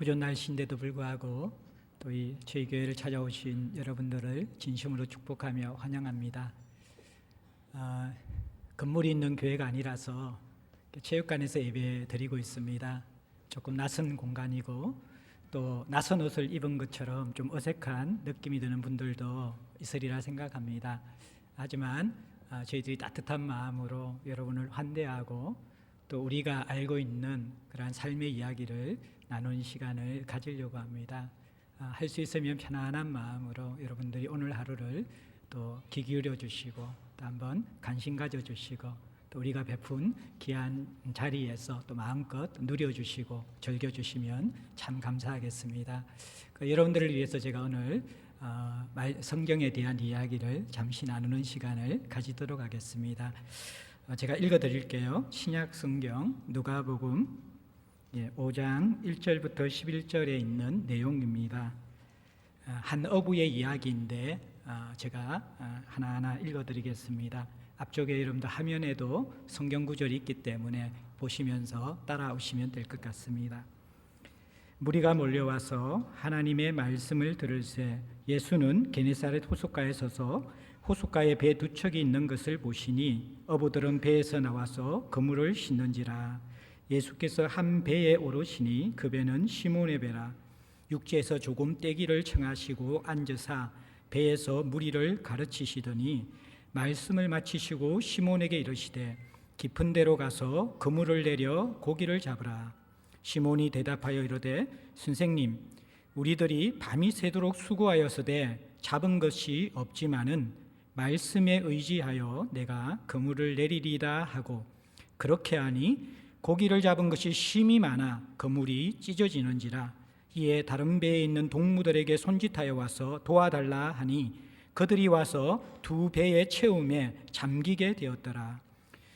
구전 날씨인데도 불구하고 또 저희 교회를 찾아오신 여러분들을 진심으로 축복하며 환영합니다. 건물이 있는 교회가 아니라서 체육관에서 예배 드리고 있습니다. 조금 낯선 공간이고 또 낯선 옷을 입은 것처럼 좀 어색한 느낌이 드는 분들도 있으리라 생각합니다. 하지만 저희들이 따뜻한 마음으로 여러분을 환대하고 또 우리가 알고 있는 그러한 삶의 이야기를 나누는 시간을 가지려고 합니다. 할 수 있으면 편안한 마음으로 여러분들이 오늘 하루를 또 귀 기울여 주시고 또 한번 관심 가져 주시고 또 우리가 베푼 귀한 자리에서 또 마음껏 누려 주시고 즐겨 주시면 참 감사하겠습니다. 여러분들을 위해서 제가 오늘 성경에 대한 이야기를 잠시 나누는 시간을 가지도록 하겠습니다. 제가 읽어 드릴게요. 신약 성경 누가복음 5장 1절부터 11절에 있는 내용입니다. 한 어부의 이야기인데 제가 하나하나 읽어 드리겠습니다. 앞쪽에 여러분들 화면에도 성경 구절이 있기 때문에 보시면서 따라오시면 될 것 같습니다. 무리가 몰려와서 하나님의 말씀을 들을새 예수는 게네사렛 호숫가에 서서 호숫가에 배 두 척이 있는 것을 보시니 어부들은 배에서 나와서 그물을 싣는지라. 예수께서 한 배에 오르시니 그 배는 시몬의 배라. 육지에서 조금 떼기를 청하시고 앉으사 배에서 무리를 가르치시더니 말씀을 마치시고 시몬에게 이르시되 깊은 데로 가서 그물을 내려 고기를 잡으라. 시몬이 대답하여 이르되 선생님, 우리들이 밤이 새도록 수고하여서되 잡은 것이 없지만은 말씀에 의지하여 내가 그물을 내리리다 하고 그렇게 하니 고기를 잡은 것이 심히 많아 그물이 찢어지는지라. 이에 다른 배에 있는 동무들에게 손짓하여 와서 도와달라 하니 그들이 와서 두 배의 채움에 잠기게 되었더라.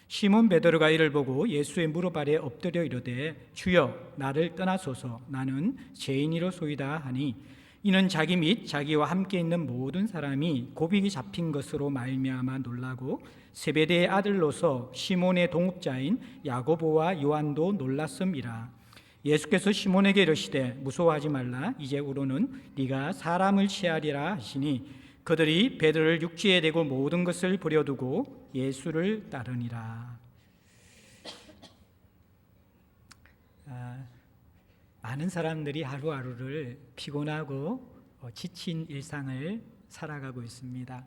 시몬 베드로가 이를 보고 예수의 무릎 아래 엎드려 이르되 주여, 나를 떠나소서, 나는 죄인이로소이다 하니 이는 자기 및 자기와 함께 있는 모든 사람이 고비가 잡힌 것으로 말미암아 놀라고 세베대의 아들로서 시몬의 동업자인 야고보와 요한도 놀랐음이라. 예수께서 시몬에게 이르시되 무서워하지 말라. 이제후로는 네가 사람을 취하리라 하시니 그들이 베드로를 육지에 대고 모든 것을 버려두고 예수를 따르니라. 많은 사람들이 하루하루를 피곤하고 지친 일상을 살아가고 있습니다.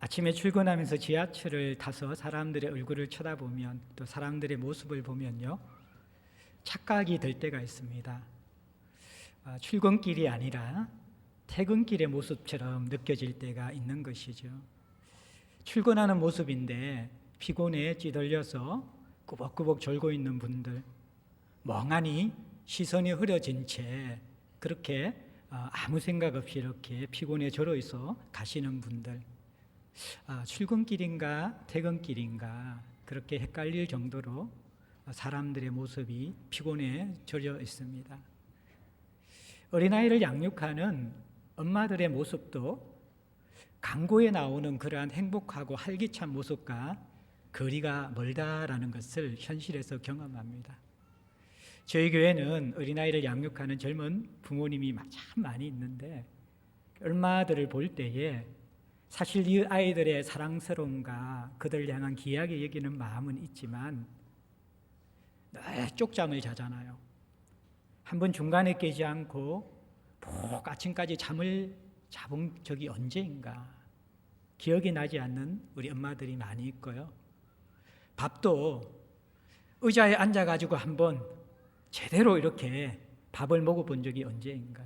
아침에 출근하면서 지하철을 타서 사람들의 얼굴을 쳐다보면 또 사람들의 모습을 보면요, 착각이 될 때가 있습니다. 출근길이 아니라 퇴근길의 모습처럼 느껴질 때가 있는 것이죠. 출근하는 모습인데 피곤에 찌들려서 꾸벅꾸벅 졸고 있는 분들, 멍하니 시선이 흐려진 채 그렇게 아무 생각 없이 이렇게 피곤에 절어 있어 가시는 분들, 출근길인가 퇴근길인가 그렇게 헷갈릴 정도로 사람들의 모습이 피곤에 절여 있습니다. 어린아이를 양육하는 엄마들의 모습도 광고에 나오는 그러한 행복하고 활기찬 모습과 거리가 멀다라는 것을 현실에서 경험합니다. 저희 교회는 어린아이를 양육하는 젊은 부모님이 참 많이 있는데 엄마들을 볼 때에 사실 이 아이들의 사랑스러움과 그들을 향한 귀하게 여기는 마음은 있지만 늘 쪽잠을 자잖아요. 한번 중간에 깨지 않고 푹 아침까지 잠을 잡은 적이 언제인가 기억이 나지 않는 우리 엄마들이 많이 있고요. 밥도 의자에 앉아가지고 한번 제대로 이렇게 밥을 먹어본 적이 언제인가.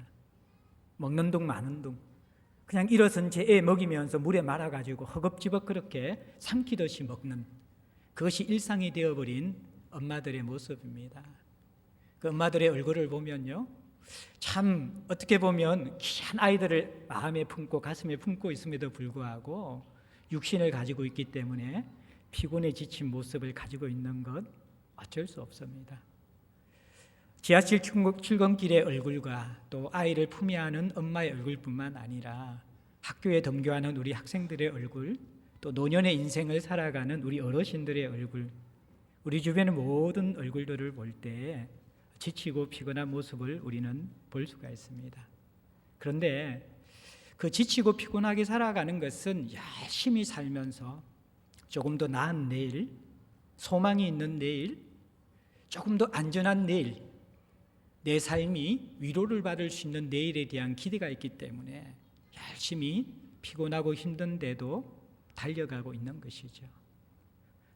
먹는 둥 마는 둥 그냥 일어선 채 애 먹이면서 물에 말아가지고 허겁지겁 그렇게 삼키듯이 먹는 그것이 일상이 되어버린 엄마들의 모습입니다. 그 엄마들의 얼굴을 보면요, 참 어떻게 보면 귀한 아이들을 마음에 품고 가슴에 품고 있음에도 불구하고 육신을 가지고 있기 때문에 피곤에 지친 모습을 가지고 있는 것 어쩔 수 없습니다. 지하철 출근길의 얼굴과 또 아이를 품에 안은 엄마의 얼굴뿐만 아니라 학교에 등교하는 우리 학생들의 얼굴, 또 노년의 인생을 살아가는 우리 어르신들의 얼굴, 우리 주변의 모든 얼굴들을 볼 때 지치고 피곤한 모습을 우리는 볼 수가 있습니다. 그런데 그 지치고 피곤하게 살아가는 것은 열심히 살면서 조금 더 나은 내일, 소망이 있는 내일, 조금 더 안전한 내일, 내 삶이 위로를 받을 수 있는 내일에 대한 기대가 있기 때문에 열심히 피곤하고 힘든데도 달려가고 있는 것이죠.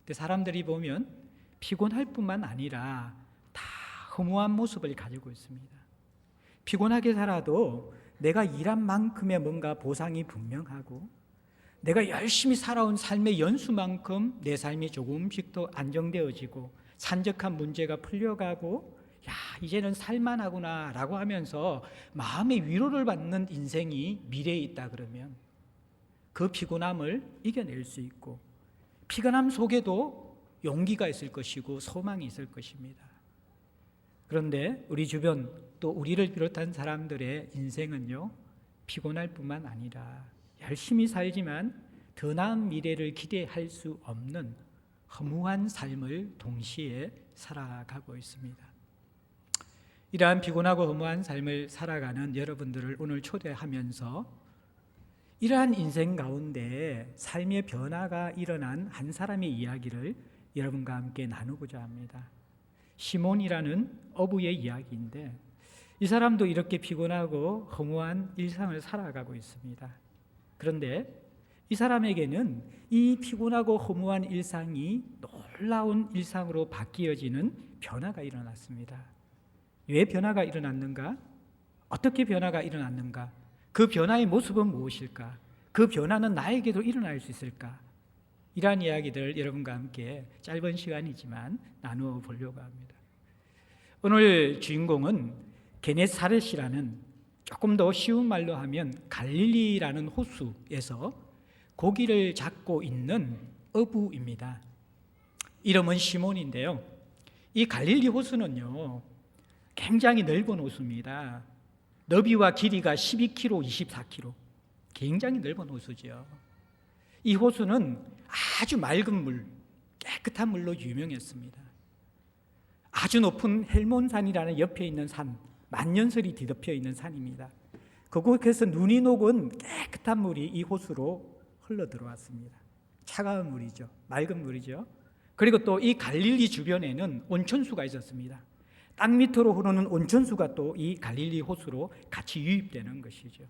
근데 사람들이 보면 피곤할 뿐만 아니라 다 허무한 모습을 가지고 있습니다. 피곤하게 살아도 내가 일한 만큼의 뭔가 보상이 분명하고 내가 열심히 살아온 삶의 연수만큼 내 삶이 조금씩 더 안정되어지고 산적한 문제가 풀려가고 이제는 살만하구나 라고 하면서 마음의 위로를 받는 인생이 미래에 있다 그러면 그 피곤함을 이겨낼 수 있고 피곤함 속에도 용기가 있을 것이고 소망이 있을 것입니다. 그런데 우리 주변 또 우리를 비롯한 사람들의 인생은요, 피곤할 뿐만 아니라 열심히 살지만 더 나은 미래를 기대할 수 없는 허무한 삶을 동시에 살아가고 있습니다. 이러한 피곤하고 허무한 삶을 살아가는 여러분들을 오늘 초대하면서 이러한 인생 가운데 삶의 변화가 일어난 한 사람의 이야기를 여러분과 함께 나누고자 합니다. 시몬이라는 어부의 이야기인데 이 사람도 이렇게 피곤하고 허무한 일상을 살아가고 있습니다. 그런데 이 사람에게는 이 피곤하고 허무한 일상이 놀라운 일상으로 바뀌어지는 변화가 일어났습니다. 왜 변화가 일어났는가? 어떻게 변화가 일어났는가? 그 변화의 모습은 무엇일까? 그 변화는 나에게도 일어날 수 있을까? 이러한 이야기들을 여러분과 함께 짧은 시간이지만 나누어 보려고 합니다. 오늘 주인공은 게네사렛이라는 조금 더 쉬운 말로 하면 갈릴리라는 호수에서 고기를 잡고 있는 어부입니다. 이름은 시몬인데요. 이 갈릴리 호수는요, 굉장히 넓은 호수입니다. 너비와 길이가 12km, 24km. 굉장히 넓은 호수죠. 이 호수는 아주 맑은 물, 깨끗한 물로 유명했습니다. 아주 높은 헬몬산이라는 옆에 있는 산, 만년설이 뒤덮여 있는 산입니다. 그곳에서 눈이 녹은 깨끗한 물이 이 호수로 흘러 들어왔습니다. 차가운 물이죠. 맑은 물이죠. 그리고 또 이 갈릴리 주변에는 온천수가 있었습니다. 땅 밑으로 흐르는 온천수가 또 이 갈릴리 호수로 같이 유입되는 것이죠.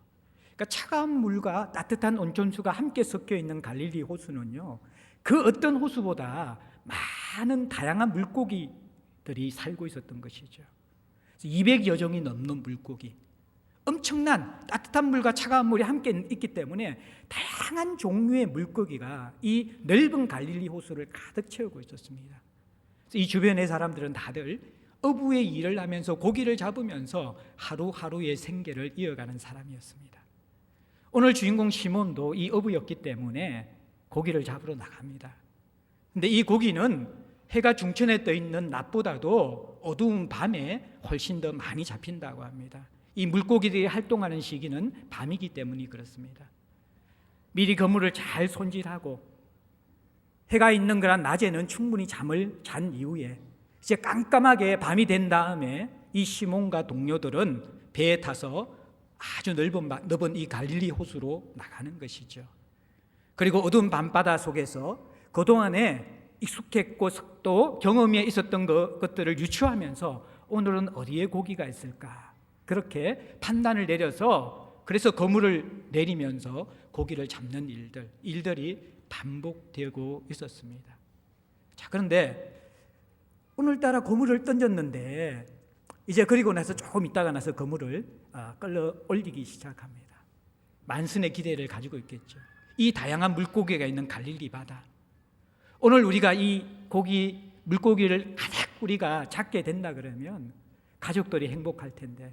그러니까 차가운 물과 따뜻한 온천수가 함께 섞여 있는 갈릴리 호수는요, 그 어떤 호수보다 많은 다양한 물고기들이 살고 있었던 것이죠. 200여 종이 넘는 물고기, 엄청난 따뜻한 물과 차가운 물이 함께 있기 때문에 다양한 종류의 물고기가 이 넓은 갈릴리 호수를 가득 채우고 있었습니다. 이 주변의 사람들은 다들 어부의 일을 하면서 고기를 잡으면서 하루하루의 생계를 이어가는 사람이었습니다. 오늘 주인공 시몬도 이 어부였기 때문에 고기를 잡으러 나갑니다. 근데 이 고기는 해가 중천에 떠 있는 낮보다도 어두운 밤에 훨씬 더 많이 잡힌다고 합니다. 이 물고기들이 활동하는 시기는 밤이기 때문이 그렇습니다. 미리 그물을 잘 손질하고 해가 있는 그런 낮에는 충분히 잠을 잔 이후에 이제 깜깜하게 밤이 된 다음에 이 시몬과 동료들은 배에 타서 아주 넓은 이 갈릴리 호수로 나가는 것이죠. 그리고 어두운 밤바다 속에서 그동안에 익숙했고 또 경험에 있었던 것들을 유추하면서 오늘은 어디에 고기가 있을까? 그렇게 판단을 내려서 그래서 그물을 내리면서 고기를 잡는 일들이 반복되고 있었습니다. 자, 그런데 오늘따라 그물을 던졌는데 이제 그리고 나서 조금 있다가 나서 그물을 끌어 올리기 시작합니다. 만순의 기대를 가지고 있겠죠. 이 다양한 물고기가 있는 갈릴리 바다. 오늘 우리가 이 물고기를 가득 우리가 잡게 된다 그러면 가족들이 행복할 텐데,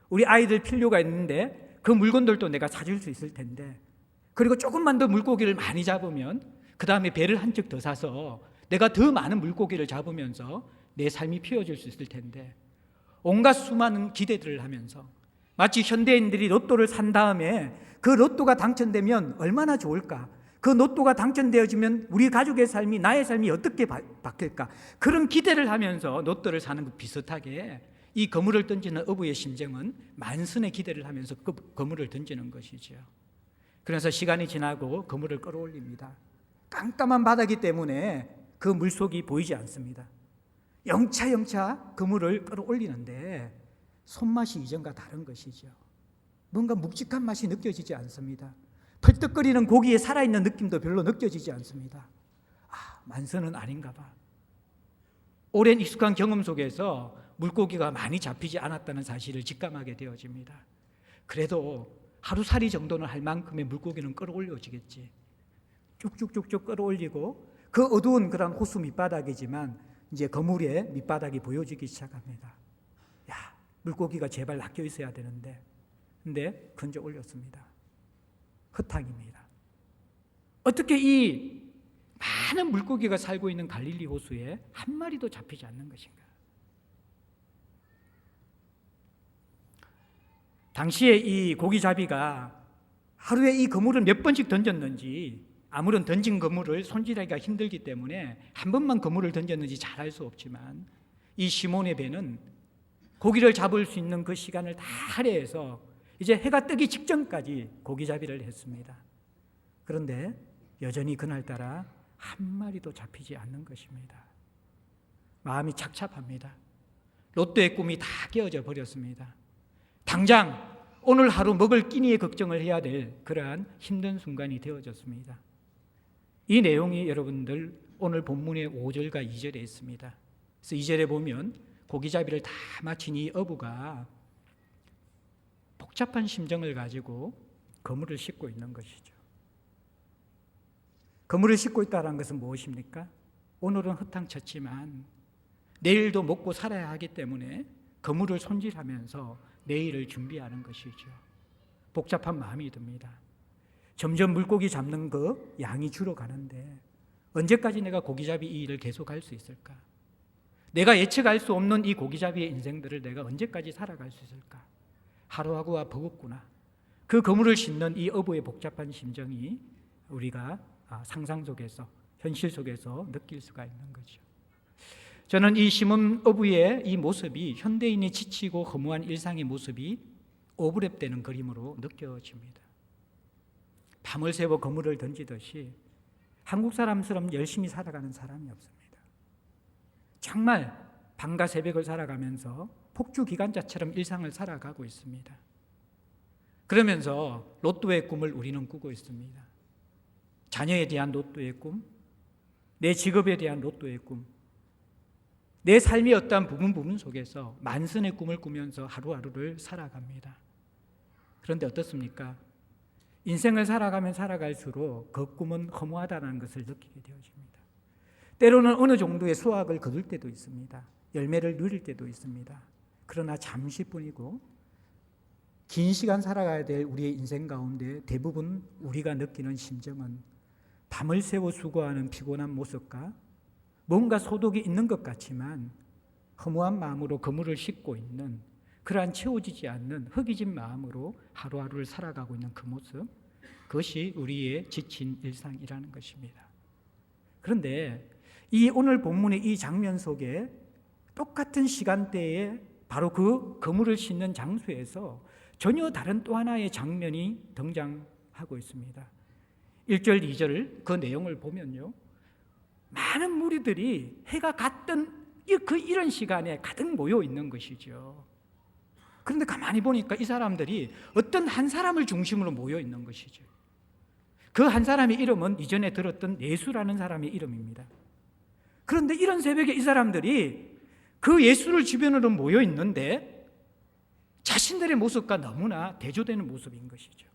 우리 아이들 필요가 있는데 그 물건들도 내가 사줄 수 있을 텐데, 그리고 조금만 더 물고기를 많이 잡으면 그 다음에 배를 한 척 더 사서 내가 더 많은 물고기를 잡으면서 내 삶이 피어질 수 있을 텐데, 온갖 수많은 기대들을 하면서 마치 현대인들이 로또를 산 다음에 그 로또가 당첨되면 얼마나 좋을까, 그 로또가 당첨되어지면 우리 가족의 삶이, 나의 삶이 어떻게 바뀔까, 그런 기대를 하면서 로또를 사는 것 비슷하게 이 그물을 던지는 어부의 심정은 만선의 기대를 하면서 그 그물을 던지는 것이죠. 그래서 시간이 지나고 그물을 끌어올립니다. 깜깜한 바다이기 때문에 그 물속이 보이지 않습니다. 영차 그물을 끌어올리는데 손맛이 이전과 다른 것이죠. 뭔가 묵직한 맛이 느껴지지 않습니다. 펄떡거리는 고기에 살아있는 느낌도 별로 느껴지지 않습니다. 만선은 아닌가 봐. 오랜 익숙한 경험 속에서 물고기가 많이 잡히지 않았다는 사실을 직감하게 되어집니다. 그래도 하루살이 정도는 할 만큼의 물고기는 끌어올려지겠지. 쭉쭉쭉쭉 끌어올리고 그 어두운 그런 호수 밑바닥이지만 이제 그물의 밑바닥이 보여지기 시작합니다. 물고기가 제발 낚여 있어야 되는데, 근데 건져 올렸습니다. 흙탕입니다. 어떻게 이 많은 물고기가 살고 있는 갈릴리 호수에 한 마리도 잡히지 않는 것인가? 당시에 이 고기잡이가 하루에 이 그물을 몇 번씩 던졌는지, 아무런 던진 그물을 손질하기가 힘들기 때문에 한 번만 그물을 던졌는지 잘 알 수 없지만, 이 시몬의 배는 고기를 잡을 수 있는 그 시간을 다 할애해서 이제 해가 뜨기 직전까지 고기잡이를 했습니다. 그런데 여전히 그날따라 한 마리도 잡히지 않는 것입니다. 마음이 착잡합니다. 롯데의 꿈이 다 깨어져 버렸습니다. 당장 오늘 하루 먹을 끼니의 걱정을 해야 될 그러한 힘든 순간이 되어졌습니다. 이 내용이 여러분들 오늘 본문의 5절과 2절에 있습니다. 그래서 2절에 보면 고기잡이를 다 마친 이 어부가 복잡한 심정을 가지고 그물을 싣고 있는 것이죠. 그물을 싣고 있다는 것은 무엇입니까? 오늘은 허탕쳤지만 내일도 먹고 살아야 하기 때문에 그물을 손질하면서 내일을 준비하는 것이죠. 복잡한 마음이 듭니다. 점점 물고기 잡는 그 양이 줄어가는데 언제까지 내가 고기잡이 이 일을 계속할 수 있을까? 내가 예측할 수 없는 이 고기잡이의 인생들을 내가 언제까지 살아갈 수 있을까? 하루하루가 버겁구나. 그 그물을 싣는 이 어부의 복잡한 심정이 우리가 상상 속에서, 현실 속에서 느낄 수가 있는 거죠. 저는 이 시몬 어부의 이 모습이 현대인이 지치고 허무한 일상의 모습이 오버랩되는 그림으로 느껴집니다. 밤을 새워 그물을 던지듯이 한국 사람처럼 열심히 살아가는 사람이 없습니다. 정말 밤과 새벽을 살아가면서 폭주 기관차처럼 일상을 살아가고 있습니다. 그러면서 로또의 꿈을 우리는 꾸고 있습니다. 자녀에 대한 로또의 꿈, 내 직업에 대한 로또의 꿈, 내 삶의 어떠한 부분 속에서 만선의 꿈을 꾸면서 하루하루를 살아갑니다. 그런데 어떻습니까? 인생을 살아가면 살아갈수록 그 꿈은 허무하다는 것을 느끼게 되어집니다. 때로는 어느 정도의 수확을 거둘 때도 있습니다. 열매를 누릴 때도 있습니다. 그러나 잠시뿐이고 긴 시간 살아가야 될 우리의 인생 가운데 대부분 우리가 느끼는 심정은 밤을 새워 수고하는 피곤한 모습과 뭔가 소득이 있는 것 같지만 허무한 마음으로 그물을 싣고 있는 그러한 채워지지 않는 흙이진 마음으로 하루하루를 살아가고 있는 그 모습, 그것이 우리의 지친 일상이라는 것입니다. 그런데 이 오늘 본문의 이 장면 속에 똑같은 시간대에 바로 그 그물을 싣는 장소에서 전혀 다른 또 하나의 장면이 등장하고 있습니다. 1절, 2절 그 내용을 보면요, 많은 무리들이 해가 갔던 이런 시간에 가득 모여 있는 것이죠. 그런데 가만히 보니까 이 사람들이 어떤 한 사람을 중심으로 모여 있는 것이죠. 그 한 사람의 이름은 이전에 들었던 예수라는 사람의 이름입니다. 그런데 이런 새벽에 이 사람들이 그 예수를 주변으로 모여 있는데 자신들의 모습과 너무나 대조되는 모습인 것이죠.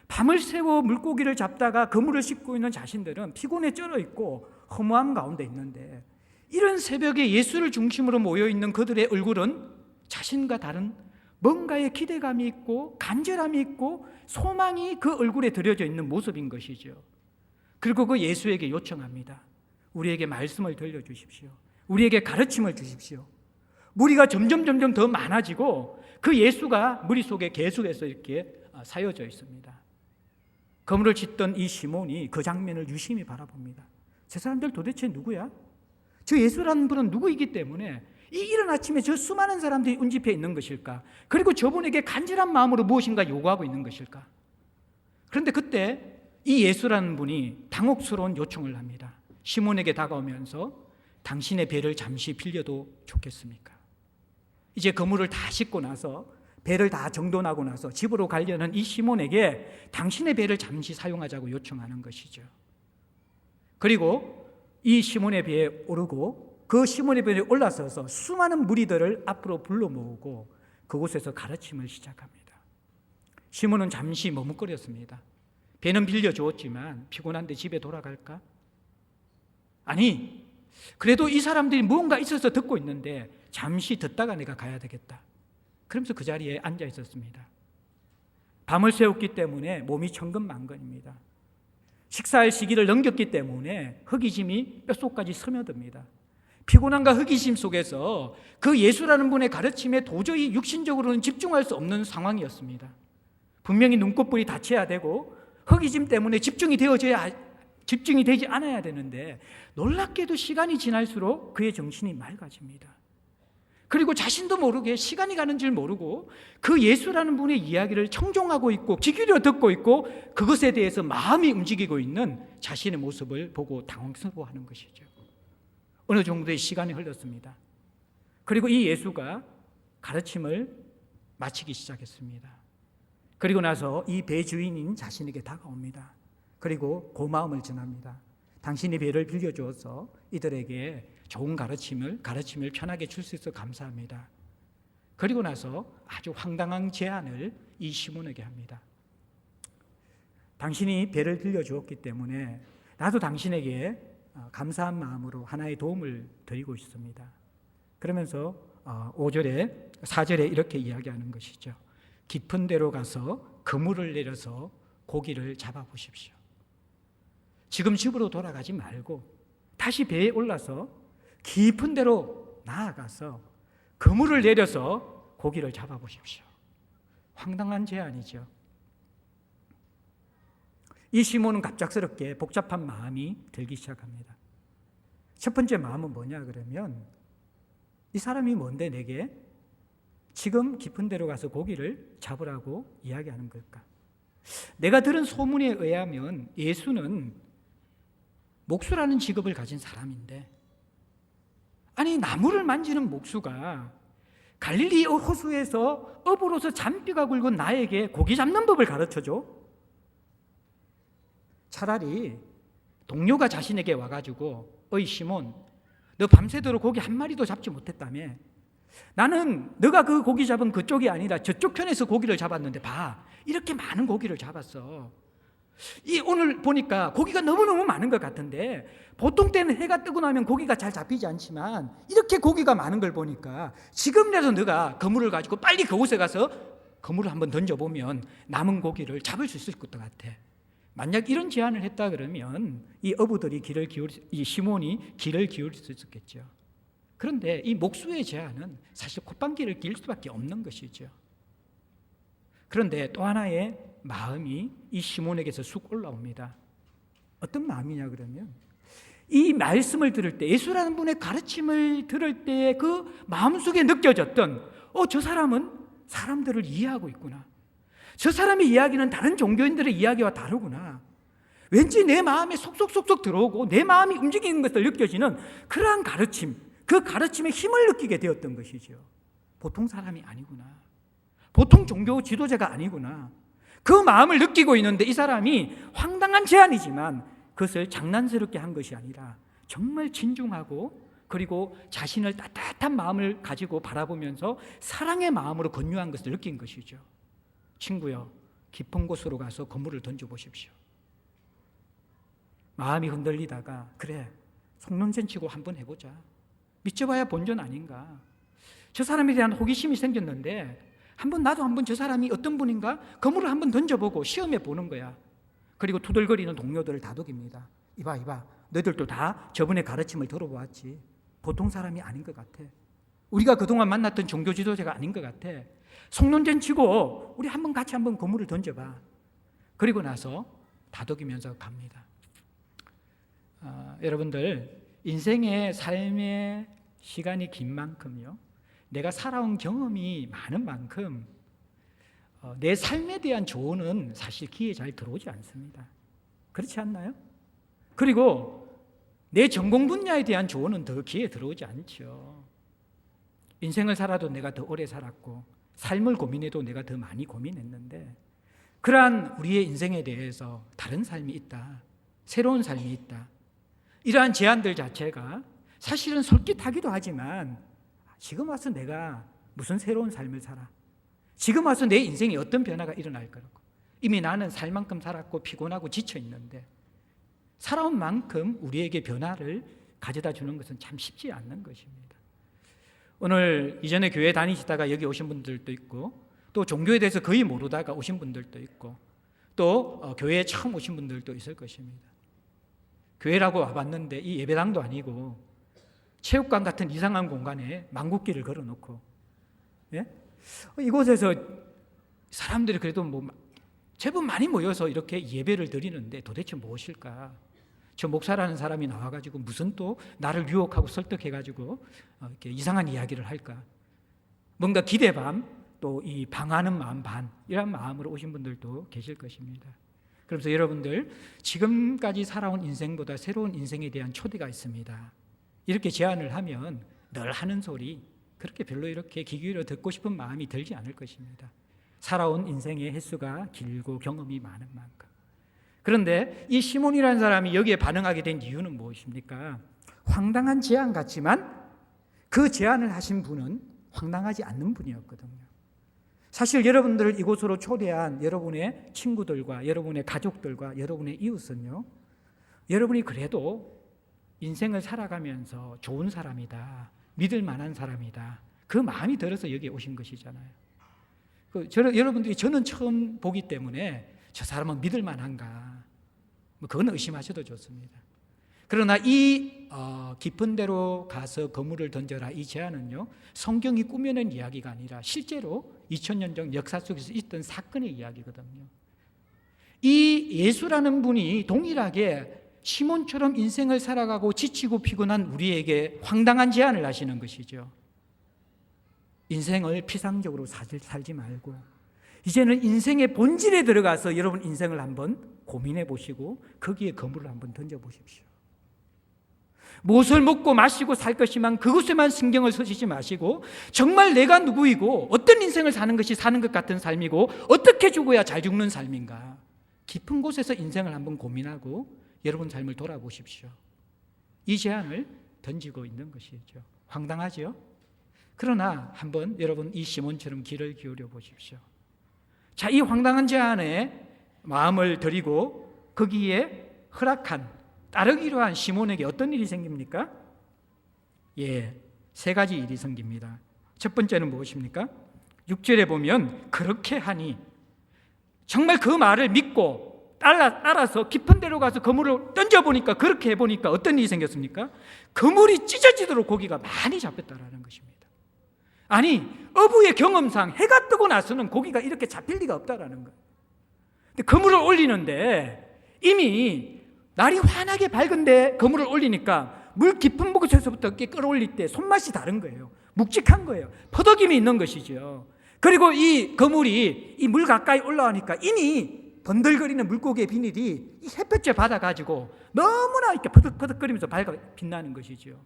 밤을 새워 물고기를 잡다가 그물을 싣고 있는 자신들은 피곤에 쩔어 있고 허무함 가운데 있는데, 이런 새벽에 예수를 중심으로 모여 있는 그들의 얼굴은 자신과 다른 뭔가의 기대감이 있고 간절함이 있고 소망이 그 얼굴에 드려져 있는 모습인 것이죠. 그리고 그 예수에게 요청합니다. 우리에게 말씀을 들려주십시오. 우리에게 가르침을 주십시오. 무리가 점점 더 많아지고 그 예수가 머릿속에 계속해서 이렇게 사여져 있습니다. 그물을 짓던 이 시몬이 그 장면을 유심히 바라봅니다. 저 사람들 도대체 누구야? 저 예수라는 분은 누구이기 때문에 이 이른 아침에 저 수많은 사람들이 운집해 있는 것일까? 그리고 저분에게 간절한 마음으로 무엇인가 요구하고 있는 것일까? 그런데 그때 이 예수라는 분이 당혹스러운 요청을 합니다. 시몬에게 다가오면서 당신의 배를 잠시 빌려도 좋겠습니까? 이제 그물을 다 싣고 나서 배를 다 정돈하고 나서 집으로 가려는 이 시몬에게 당신의 배를 잠시 사용하자고 요청하는 것이죠. 그리고 이 시몬의 배에 오르고 그 시몬의 배에 올라서서 수많은 무리들을 앞으로 불러 모으고 그곳에서 가르침을 시작합니다. 시몬은 잠시 머뭇거렸습니다. 배는 빌려주었지만 피곤한데 집에 돌아갈까? 아니, 그래도 이 사람들이 무언가 있어서 듣고 있는데 잠시 듣다가 내가 가야 되겠다. 그러면서 그 자리에 앉아 있었습니다. 밤을 새웠기 때문에 몸이 천근만근입니다. 식사할 시기를 넘겼기 때문에 허기짐이 뼛속까지 스며듭니다. 피곤함과 허기짐 속에서 그 예수라는 분의 가르침에 도저히 육신적으로는 집중할 수 없는 상황이었습니다. 분명히 눈꺼풀이 닫혀야 되고 허기짐 때문에 집중이 되지 않아야 되는데 놀랍게도 시간이 지날수록 그의 정신이 맑아집니다. 그리고 자신도 모르게 시간이 가는 줄 모르고 그 예수라는 분의 이야기를 청종하고 있고 귀 기울여 듣고 있고 그것에 대해서 마음이 움직이고 있는 자신의 모습을 보고 당황스러워하는 것이죠. 어느 정도의 시간이 흘렀습니다. 그리고 이 예수가 가르침을 마치기 시작했습니다. 그리고 나서 이 배 주인인 자신에게 다가옵니다. 그리고 고마움을 전합니다. 당신이 배를 빌려주어서 이들에게 좋은 가르침을 편하게 줄 수 있어 감사합니다. 그리고 나서 아주 황당한 제안을 이 시몬에게 합니다. 당신이 배를 빌려주었기 때문에 나도 당신에게 감사한 마음으로 하나의 도움을 드리고 있습니다. 그러면서 4절에 이렇게 이야기하는 것이죠. 깊은 데로 가서 그물을 내려서 고기를 잡아보십시오. 지금 집으로 돌아가지 말고 다시 배에 올라서 깊은 데로 나아가서 그물을 내려서 고기를 잡아보십시오. 황당한 제안이죠. 이 시몬은 갑작스럽게 복잡한 마음이 들기 시작합니다. 첫 번째 마음은 뭐냐 그러면 이 사람이 뭔데 내게 지금 깊은 데로 가서 고기를 잡으라고 이야기하는 걸까? 내가 들은 소문에 의하면 예수는 목수라는 직업을 가진 사람인데 아니 나무를 만지는 목수가 갈릴리 호수에서 업으로서 잔뼈가 굵은 나에게 고기 잡는 법을 가르쳐줘? 차라리 동료가 자신에게 와가지고 어이 시몬 너 밤새도록 고기 한 마리도 잡지 못했다며 나는 너가 그 고기 잡은 그쪽이 아니라 저쪽 편에서 고기를 잡았는데 봐 이렇게 많은 고기를 잡았어. 오늘 보니까 고기가 너무너무 많은 것 같은데 보통 때는 해가 뜨고 나면 고기가 잘 잡히지 않지만 이렇게 고기가 많은 걸 보니까 지금이라도 너가 그물을 가지고 빨리 그곳에 가서 그물을 한번 던져보면 남은 고기를 잡을 수 있을 것 같아. 만약 이런 제안을 했다 그러면 이 어부들이 이 시몬이 귀를 기울일 수 있었겠죠. 그런데 이 목수의 제안은 사실 콧방귀를 낄 수밖에 없는 것이죠. 그런데 또 하나의 마음이 이 시몬에게서 쑥 올라옵니다. 어떤 마음이냐 그러면 이 말씀을 들을 때 예수라는 분의 가르침을 들을 때 그 마음속에 느껴졌던 저 사람은 사람들을 이해하고 있구나. 저 사람의 이야기는 다른 종교인들의 이야기와 다르구나. 왠지 내 마음에 속속속속 들어오고 내 마음이 움직이는 것을 느껴지는 그러한 가르침, 그 가르침에 힘을 느끼게 되었던 것이죠. 보통 사람이 아니구나. 보통 종교 지도자가 아니구나. 그 마음을 느끼고 있는데 이 사람이 황당한 제안이지만 그것을 장난스럽게 한 것이 아니라 정말 진중하고 그리고 자신을 따뜻한 마음을 가지고 바라보면서 사랑의 마음으로 권유한 것을 느낀 것이죠. 친구여, 깊은 곳으로 가서 그물을 던져보십시오. 마음이 흔들리다가 그래, 속눈썹 치고 한번 해보자. 믿져봐야 본전 아닌가. 저 사람에 대한 호기심이 생겼는데 나도 한번 저 사람이 어떤 분인가 그물을 한번 던져보고 시험해 보는 거야. 그리고 투덜거리는 동료들을 다독입니다. 이봐 너희들도 다 저분의 가르침을 들어보았지. 보통 사람이 아닌 것 같아. 우리가 그동안 만났던 종교 지도자가 아닌 것 같아. 속눈썹 치고 우리 같이 한번 그물을 던져봐. 그리고 나서 다독이면서 갑니다. 여러분들 인생의 삶의 시간이 긴 만큼요, 내가 살아온 경험이 많은 만큼 내 삶에 대한 조언은 사실 귀에 잘 들어오지 않습니다. 그렇지 않나요? 그리고 내 전공 분야에 대한 조언은 더 귀에 들어오지 않죠. 인생을 살아도 내가 더 오래 살았고 삶을 고민해도 내가 더 많이 고민했는데, 그러한 우리의 인생에 대해서 다른 삶이 있다, 새로운 삶이 있다, 이러한 제안들 자체가 사실은 솔깃하기도 하지만, 지금 와서 내가 무슨 새로운 삶을 살아, 지금 와서 내 인생에 어떤 변화가 일어날 거라고, 이미 나는 살 만큼 살았고 피곤하고 지쳐 있는데 살아온 만큼 우리에게 변화를 가져다 주는 것은 참 쉽지 않는 것입니다. 오늘 이전에 교회 다니시다가 여기 오신 분들도 있고, 또 종교에 대해서 거의 모르다가 오신 분들도 있고, 또 교회에 처음 오신 분들도 있을 것입니다. 교회라고 와봤는데 이 예배당도 아니고 체육관 같은 이상한 공간에 망국기를 걸어놓고, 예? 이곳에서 사람들이 그래도 뭐 제법 많이 모여서 이렇게 예배를 드리는데 도대체 무엇일까? 저 목사라는 사람이 나와가지고 무슨 또 나를 유혹하고 설득해가지고 이렇게 이상한 이야기를 할까? 뭔가 기대반, 또 이 방하는 마음 반, 이런 마음으로 오신 분들도 계실 것입니다. 그래서 여러분들, 지금까지 살아온 인생보다 새로운 인생에 대한 초대가 있습니다. 이렇게 제안을 하면 늘 하는 소리, 그렇게 별로 이렇게 귀 기울여 듣고 싶은 마음이 들지 않을 것입니다. 살아온 인생의 횟수가 길고 경험이 많은 만큼. 그런데 이 시몬이라는 사람이 여기에 반응하게 된 이유는 무엇입니까? 황당한 제안 같지만 그 제안을 하신 분은 황당하지 않는 분이었거든요. 사실 여러분들을 이곳으로 초대한 여러분의 친구들과 여러분의 가족들과 여러분의 이웃은요, 여러분이 그래도 인생을 살아가면서 좋은 사람이다, 믿을 만한 사람이다, 그 마음이 들어서 여기에 오신 것이잖아요. 여러분들이 저는 처음 보기 때문에 저 사람은 믿을 만한가, 그건 의심하셔도 좋습니다. 그러나 이 깊은 데로 가서 거물을 던져라, 이 제안은요, 성경이 꾸며낸 이야기가 아니라 실제로 2000년 전 역사 속에서 있던 사건의 이야기거든요. 이 예수라는 분이 동일하게 시몬처럼 인생을 살아가고 지치고 피곤한 우리에게 황당한 제안을 하시는 것이죠. 인생을 피상적으로 살지 말고 이제는 인생의 본질에 들어가서 여러분 인생을 한번 고민해 보시고 거기에 거물을 한번 던져 보십시오. 무엇을 먹고 마시고 살 것이만 그것에만 신경을 쓰시지 마시고, 정말 내가 누구이고 어떤 인생을 사는 것이 사는 것 같은 삶이고 어떻게 죽어야 잘 죽는 삶인가, 깊은 곳에서 인생을 한번 고민하고 여러분 삶을 돌아보십시오. 이 제안을 던지고 있는 것이죠. 황당하죠? 그러나 한번 여러분 이 시몬처럼 귀를 기울여 보십시오. 자, 이 황당한 제안에 마음을 드리고 거기에 허락한, 따르기로 한 시몬에게 어떤 일이 생깁니까? 세 가지 일이 생깁니다. 첫 번째는 무엇입니까? 6절에 보면 그렇게 하니, 정말 그 말을 믿고 따라서 깊은 데로 가서 그물을 던져보니까, 그렇게 해보니까 어떤 일이 생겼습니까? 그물이 찢어지도록 고기가 많이 잡혔다라는 것입니다. 아니, 어부의 경험상 해가 뜨고 나서는 고기가 이렇게 잡힐 리가 없다라는 거예요. 근데 그물을 올리는데 이미 날이 환하게 밝은데 그물을 올리니까 물 깊은 곳에서부터 이렇게 끌어올릴 때 손맛이 다른 거예요. 묵직한 거예요. 퍼덕임이 있는 것이죠. 그리고 이 그물이 이 물 가까이 올라오니까 이미 번들거리는 물고기의 비닐이 이 햇볕에 받아가지고 너무나 이렇게 퍼덕퍼덕거리면서 밝아 빛나는 것이죠.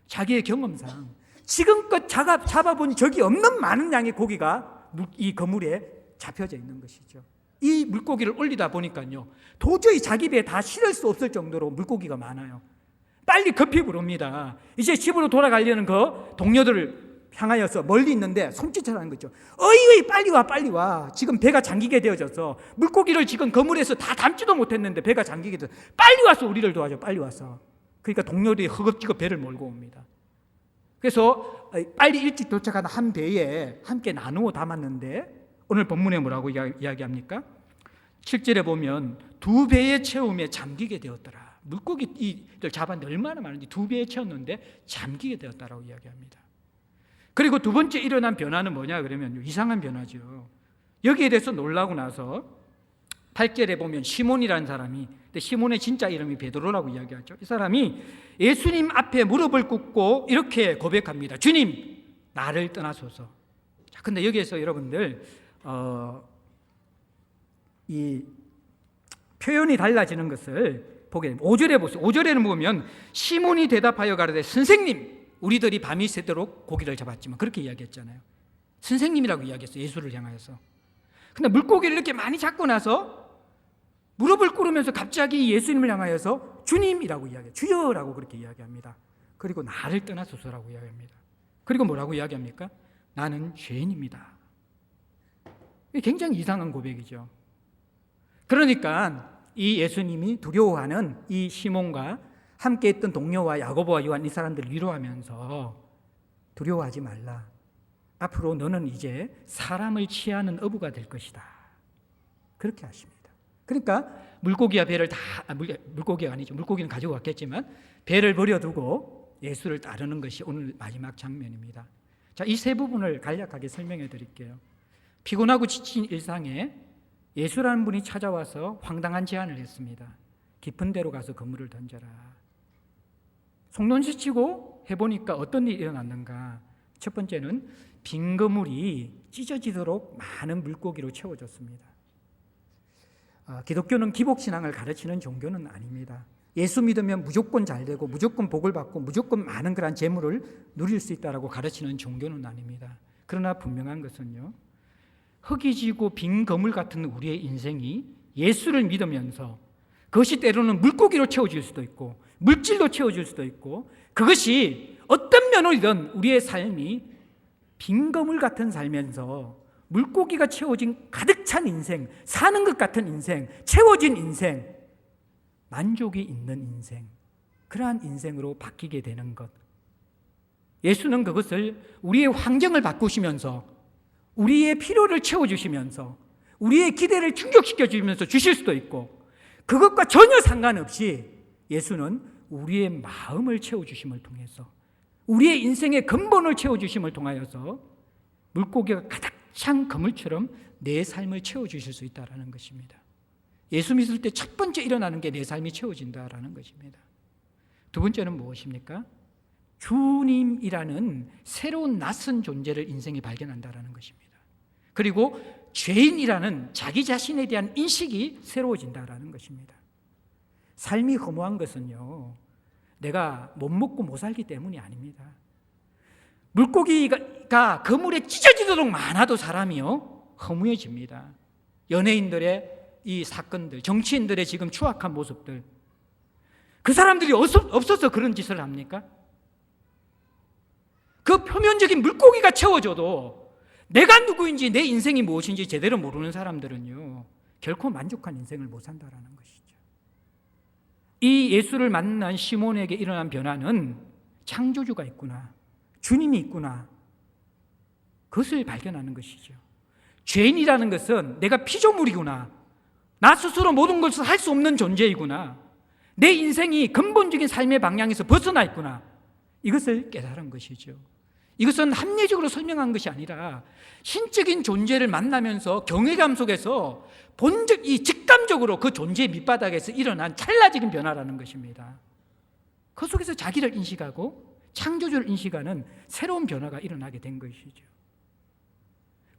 자기의 경험상 지금껏 잡아본 적이 없는 많은 양의 고기가 이 그물에 잡혀져 있는 것이죠. 이 물고기를 올리다 보니까요, 도저히 자기 배에 다 실을 수 없을 정도로 물고기가 많아요. 빨리 급히 부릅니다. 이제 집으로 돌아가려는 그 동료들을 향하여서 멀리 있는데 손짓하는 거죠. 어이 빨리 와, 빨리 와. 지금 배가 잠기게 되어져서 물고기를 지금 그물에서 다 담지도 못했는데 배가 잠기게 돼서 빨리 와서 우리를 도와줘, 빨리 와서. 그러니까 동료들이 허겁지겁 배를 몰고 옵니다. 그래서 빨리 일찍 도착한 한 배에 함께 나누어 담았는데 오늘 본문에 뭐라고 이야기합니까? 7절에 보면 2배의 체험에 잠기게 되었더라. 물고기를 잡았는데 얼마나 많은지 2배에 채웠는데 잠기게 되었다라고 이야기합니다. 그리고 두 번째 일어난 변화는 뭐냐 그러면 이상한 변화죠. 여기에 대해서 놀라고 나서 8절에 보면 시몬이라는 사람이, 근데 시몬의 진짜 이름이 베드로라고 이야기하죠. 이 사람이 예수님 앞에 무릎을 꿇고 이렇게 고백합니다. 주님, 나를 떠나소서. 자, 근데 여기에서 여러분들 이 표현이 달라지는 것을 보게 됩니다. 5절에 보세요. 5절에는 보면 시몬이 대답하여 가로되 선생님, 우리들이 밤이 새도록 고기를 잡았지만, 그렇게 이야기했잖아요. 선생님이라고 이야기했어요. 예수를 향하여서. 근데 물고기를 이렇게 많이 잡고 나서 무릎을 꿇으면서 갑자기 예수님을 향하여서 주님이라고 이야기해요. 주여라고 그렇게 이야기합니다. 그리고 나를 떠나소서라고 이야기합니다. 그리고 뭐라고 이야기합니까? 나는 죄인입니다. 이게 굉장히 이상한 고백이죠. 그러니까 이 예수님이 두려워하는 이 시몬과 함께 했던 동료와 야고보와 요한, 이 사람들을 위로하면서 두려워하지 말라. 앞으로 너는 이제 사람을 취하는 어부가 될 것이다. 그렇게 하십니다. 그러니까 물고기와 배를 물고기가 아니죠. 물고기는 가지고 왔겠지만 배를 버려두고 예수를 따르는 것이 오늘 마지막 장면입니다. 자, 이 세 부분을 간략하게 설명해 드릴게요. 피곤하고 지친 일상에 예수라는 분이 찾아와서 황당한 제안을 했습니다. 깊은 데로 가서 그물을 던져라. 송론시치고 해보니까 어떤 일이 일어났는가. 첫 번째는 빈 그물이 찢어지도록 많은 물고기로 채워졌습니다. 기독교는 기복신앙을 가르치는 종교는 아닙니다. 예수 믿으면 무조건 잘 되고 무조건 복을 받고 무조건 많은 그런 재물을 누릴 수 있다라고 가르치는 종교는 아닙니다. 그러나 분명한 것은요, 흙이 지고 빈 그물 같은 우리의 인생이 예수를 믿으면서 그것이 때로는 물고기로 채워질 수도 있고 물질로 채워질 수도 있고, 그것이 어떤 면이든 우리의 삶이 빈 그물 같은 살면서 물고기가 채워진 가득 찬 인생, 사는 것 같은 인생, 채워진 인생, 만족이 있는 인생, 그러한 인생으로 바뀌게 되는 것. 예수는 그것을 우리의 환경을 바꾸시면서 우리의 필요를 채워주시면서 우리의 기대를 충족시켜 주시면서 주실 수도 있고, 그것과 전혀 상관없이 예수는 우리의 마음을 채워주심을 통해서, 우리의 인생의 근본을 채워주심을 통하여서 물고기가 가득 찬 그물처럼 내 삶을 채워주실 수 있다는 것입니다. 예수 믿을 때 첫 번째 일어나는 게 내 삶이 채워진다라는 것입니다. 두 번째는 무엇입니까? 주님이라는 새로운 낯선 존재를 인생에 발견한다라는 것입니다. 그리고 죄인이라는 자기 자신에 대한 인식이 새로워진다라는 것입니다. 삶이 허무한 것은요, 내가 못 먹고 못 살기 때문이 아닙니다. 물고기가 그물에 찢어지도록 많아도 사람이요, 허무해집니다. 연예인들의 이 사건들, 정치인들의 지금 추악한 모습들, 그 사람들이 없어서 그런 짓을 합니까? 그 표면적인 물고기가 채워져도 내가 누구인지, 내 인생이 무엇인지 제대로 모르는 사람들은요, 결코 만족한 인생을 못 산다라는 것이죠. 이 예수를 만난 시몬에게 일어난 변화는 창조주가 있구나, 주님이 있구나, 그것을 발견하는 것이죠. 죄인이라는 것은 내가 피조물이구나, 나 스스로 모든 것을 할 수 없는 존재이구나, 내 인생이 근본적인 삶의 방향에서 벗어나 있구나, 이것을 깨달은 것이죠. 이것은 합리적으로 설명한 것이 아니라 신적인 존재를 만나면서 경외감 속에서 이 직감적으로 그 존재의 밑바닥에서 일어난 찰나적인 변화라는 것입니다. 그 속에서 자기를 인식하고 창조주를 인식하는 새로운 변화가 일어나게 된 것이죠.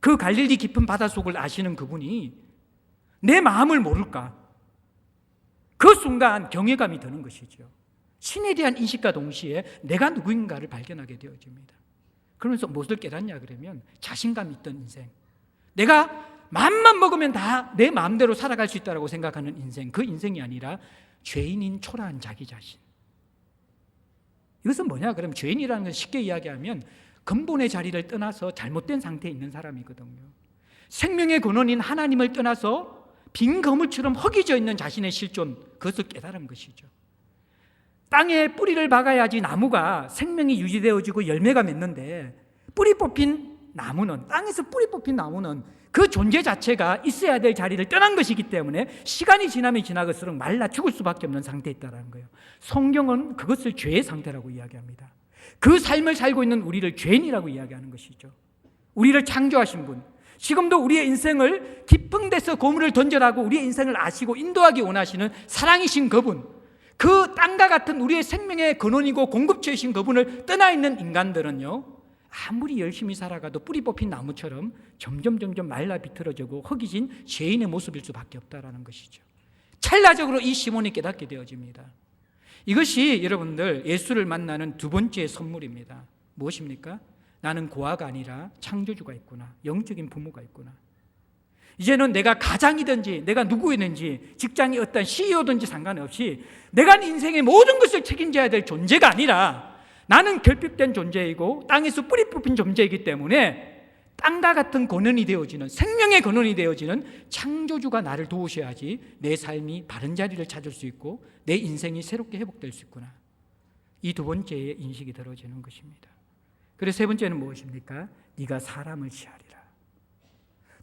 그 갈릴리 깊은 바닷속을 아시는 그분이 내 마음을 모를까? 그 순간 경외감이 드는 것이죠. 신에 대한 인식과 동시에 내가 누구인가를 발견하게 되어집니다. 그러면서 무엇을 깨닫냐 그러면 자신감 있던 인생, 내가 마음만 먹으면 다 내 마음대로 살아갈 수 있다고 생각하는 인생, 그 인생이 아니라 죄인인 초라한 자기 자신. 이것은 뭐냐 그러면 죄인이라는 건 쉽게 이야기하면 근본의 자리를 떠나서 잘못된 상태에 있는 사람이거든요. 생명의 근원인 하나님을 떠나서 빈 그물처럼 허기져 있는 자신의 실존, 그것을 깨달은 것이죠. 땅에 뿌리를 박아야지 나무가 생명이 유지되어지고 열매가 맺는데, 뿌리 뽑힌 나무는, 땅에서 뿌리 뽑힌 나무는 그 존재 자체가 있어야 될 자리를 떠난 것이기 때문에 시간이 지나면 지나갈수록 말라 죽을 수밖에 없는 상태에 있다는 거예요. 성경은 그것을 죄의 상태라고 이야기합니다. 그 삶을 살고 있는 우리를 죄인이라고 이야기하는 것이죠. 우리를 창조하신 분, 지금도 우리의 인생을 깊은 데서 고물을 던져라고 우리의 인생을 아시고 인도하기 원하시는 사랑이신 그분, 그 땅과 같은 우리의 생명의 근원이고 공급처이신 그분을 떠나 있는 인간들은요, 아무리 열심히 살아가도 뿌리 뽑힌 나무처럼 점점 말라 비틀어지고 허기진 죄인의 모습일 수밖에 없다라는 것이죠. 찰나적으로 이 시몬이 깨닫게 되어집니다. 이것이 여러분들 예수를 만나는 두 번째 선물입니다. 무엇입니까? 나는 고아가 아니라 창조주가 있구나. 영적인 부모가 있구나. 이제는 내가 가장이든지 내가 누구이든지 직장이 어떤 CEO든지 상관없이 내가 인생의 모든 것을 책임져야 될 존재가 아니라 나는 결핍된 존재이고 땅에서 뿌리 뽑힌 존재이기 때문에 땅과 같은 근원이 되어지는, 생명의 근원이 되어지는 창조주가 나를 도우셔야지 내 삶이 바른 자리를 찾을 수 있고 내 인생이 새롭게 회복될 수 있구나. 이 두 번째의 인식이 들어지는 것입니다. 그래서 세 번째는 무엇입니까? 네가 사람을 취하리라.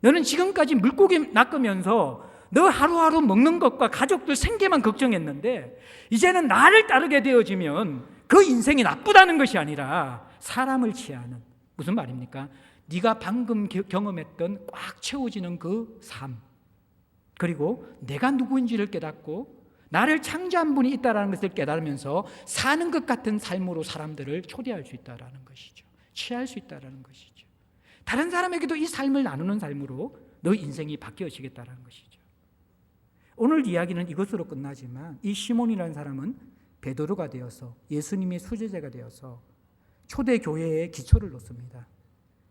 너는 지금까지 물고기 낚으면서 너 하루하루 먹는 것과 가족들 생계만 걱정했는데 이제는 나를 따르게 되어지면 그 인생이 나쁘다는 것이 아니라 사람을 취하는, 무슨 말입니까? 네가 방금 경험했던 꽉 채워지는 그 삶, 그리고 내가 누구인지를 깨닫고 나를 창조한 분이 있다는 것을 깨달으면서 사는 것 같은 삶으로 사람들을 초대할 수 있다는 것이죠. 취할 수 있다는 것이죠. 다른 사람에게도 이 삶을 나누는 삶으로 너 인생이 바뀌어지겠다는 것이죠. 오늘 이야기는 이것으로 끝나지만 이 시몬이라는 사람은 베드로가 되어서 예수님의 수제자가 되어서 초대 교회의 기초를 놓습니다.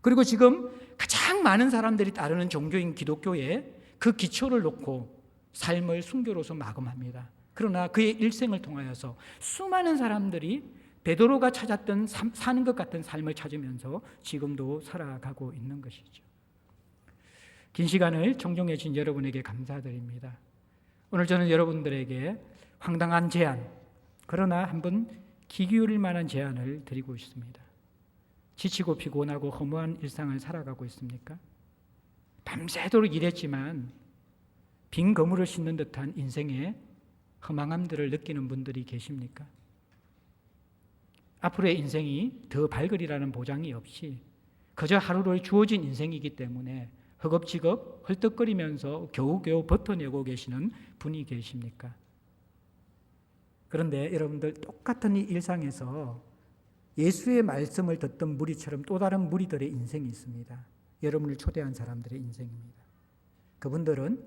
그리고 지금 가장 많은 사람들이 따르는 종교인 기독교에 그 기초를 놓고 삶을 순교로서 마감합니다. 그러나 그의 일생을 통하여서 수많은 사람들이 베드로가 찾았던 사는 것 같은 삶을 찾으면서 지금도 살아가고 있는 것이죠. 긴 시간을 청정해 주신 여러분에게 감사드립니다. 오늘 저는 여러분들에게 황당한 제안, 그러나 한번 귀 기울일 만한 제안을 드리고 있습니다. 지치고 피곤하고 허무한 일상을 살아가고 있습니까? 밤새도록 일했지만 빈 거물을 싣는 듯한 인생의 허망함들을 느끼는 분들이 계십니까? 앞으로의 인생이 더 밝으리라는 보장이 없이 그저 하루를 주어진 인생이기 때문에 허겁지겁 헐떡거리면서 겨우겨우 버텨내고 계시는 분이 계십니까? 그런데 여러분들, 똑같은 이 일상에서 예수의 말씀을 듣던 무리처럼 또 다른 무리들의 인생이 있습니다. 여러분을 초대한 사람들의 인생입니다. 그분들은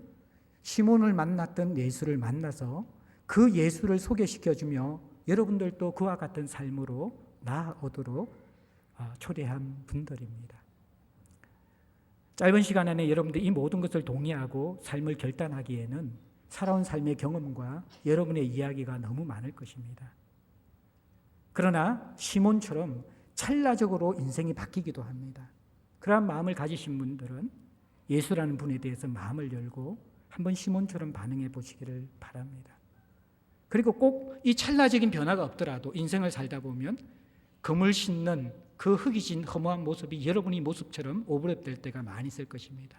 시몬을 만났던 예수를 만나서 그 예수를 소개시켜주며 여러분들도 그와 같은 삶으로 나아오도록 초대한 분들입니다. 짧은 시간 안에 여러분들 이 모든 것을 동의하고 삶을 결단하기에는 살아온 삶의 경험과 여러분의 이야기가 너무 많을 것입니다. 그러나 시몬처럼 찰나적으로 인생이 바뀌기도 합니다. 그러한 마음을 가지신 분들은 예수라는 분에 대해서 마음을 열고 한번 시몬처럼 반응해 보시기를 바랍니다. 그리고 꼭 이 찰나적인 변화가 없더라도 인생을 살다 보면 금을 싣는 그 흙이진 허무한 모습이 여러분의 모습처럼 오버랩될 때가 많이 있을 것입니다.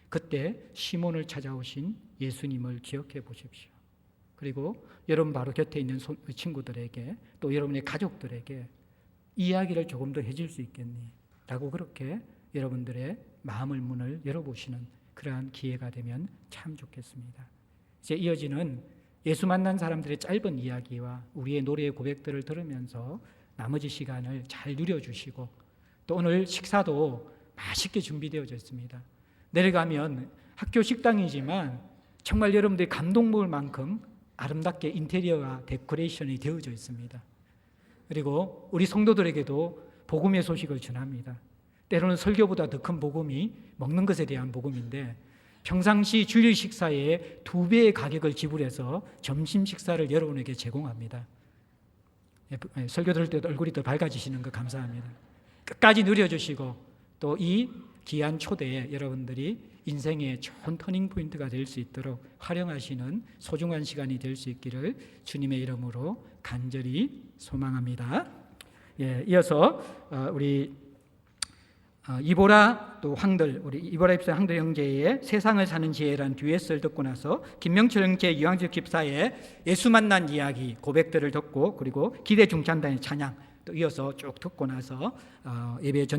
그때 시몬을 찾아오신 예수님을 기억해 보십시오. 그리고 여러분 바로 곁에 있는 친구들에게 또 여러분의 가족들에게 이야기를 조금 더 해줄 수 있겠니? 라고 그렇게 여러분들의 마음을 문을 열어보시는 그러한 기회가 되면 참 좋겠습니다. 이제 이어지는 예수 만난 사람들의 짧은 이야기와 우리의 노래의 고백들을 들으면서 나머지 시간을 잘 누려주시고 또 오늘 식사도 맛있게 준비되어져 있습니다. 내려가면 학교 식당이지만 정말 여러분들이 감동 먹을 만큼 아름답게 인테리어와 데코레이션이 되어져 있습니다. 그리고 우리 성도들에게도 복음의 소식을 전합니다. 때로는 설교보다 더 큰 복음이 먹는 것에 대한 복음인데 평상시 주일 식사에 2배의 가격을 지불해서 점심 식사를 여러분에게 제공합니다. 설교 들을 때도 얼굴이 더 밝아지시는 거 감사합니다. 끝까지 누려주시고 또 이 귀한 초대에 여러분들이 인생의 좋은 터닝 포인트가 될 수 있도록 활용하시는 소중한 시간이 될 수 있기를 주님의 이름으로 간절히 소망합니다. 이어서 우리 이보라 또 황들, 우리 이보라 집사 황들 형제의 세상을 사는 지혜라는 듀엣을 듣고 나서 김명철 형제 유황직 집사의 예수 만난 이야기 고백들을 듣고 그리고 기대 중찬단의 찬양 또 이어서 쭉 듣고 나서 예배 전